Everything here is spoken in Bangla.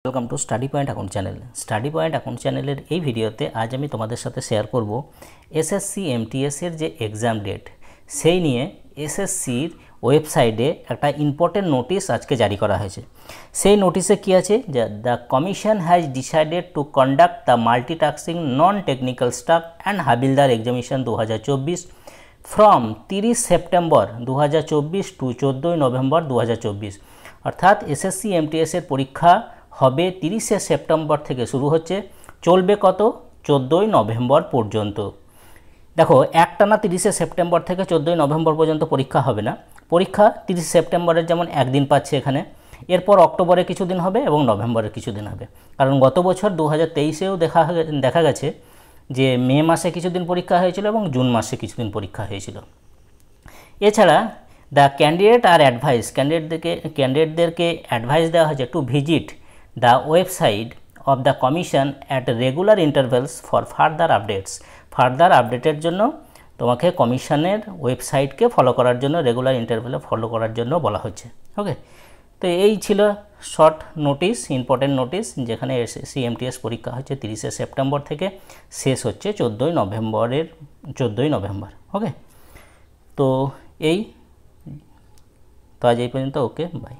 Welcome to study point account channel. Study point account চ্যানেলের এই ভিডিওতে আজ আমি তোমাদের সাথে শেয়ার করব এসএসসি এমটিএস এর যে এক্সাম ডেট সেই নিয়ে এসএসসির ওয়েবসাইটে একটা ইম্পর্টেন্ট নোটিশ আজকে জারি করা হয়েছে। সেই নোটিশে কি আছে যে the commission has decided to conduct the multitasking non technical staff and Havaldar examination 2024 from 30 September 2024 to 14 November 2024। অর্থাৎ এসএসসি এমটিএস এর পরীক্ষা হবে 30 সেপ্টেম্বর থেকে শুরু হচ্ছে, চলবে কত 14 নভেম্বর পর্যন্ত। দেখো একটানা 30 সেপ্টেম্বর থেকে 14 নভেম্বর পর্যন্ত পরীক্ষা হবে না। পরীক্ষা 30 সেপ্টেম্বরের যেমন একদিন পাচ্ছে এখানে, এরপর অক্টোবরে কিছুদিন হবে এবং নভেম্বরে কিছুদিন হবে। কারণ গত বছর 2023-এও দেখা গেছে যে মে মাসে কিছুদিন পরীক্ষা হয়েছিল এবং জুন মাসে কিছুদিন পরীক্ষা হয়েছিল। এছাড়া দ্য ক্যান্ডিডেট আর অ্যাডভাইস, ক্যান্ডিডেটদেরকে অ্যাডভাইস দেওয়া হয়েছে to visit the website of the commission at regular intervals for further updates। Further আপডেটের জন্য তোমাকে কমিশনের ওয়েবসাইটকে ফলো করার জন্য রেগুলার ইন্টারভ্যালে ফলো করার জন্য বলা হচ্ছে। ওকে, তো এই ছিল শর্ট নোটিশ, ইম্পর্টেন্ট নোটিশ, যেখানে এসএসসি এমটিএস পরীক্ষা হচ্ছে 30 সেপ্টেম্বর থেকে, শেষ হচ্ছে 14 নভেম্বর। ওকে, তো আজ এই পর্যন্ত। ওকে, বাই।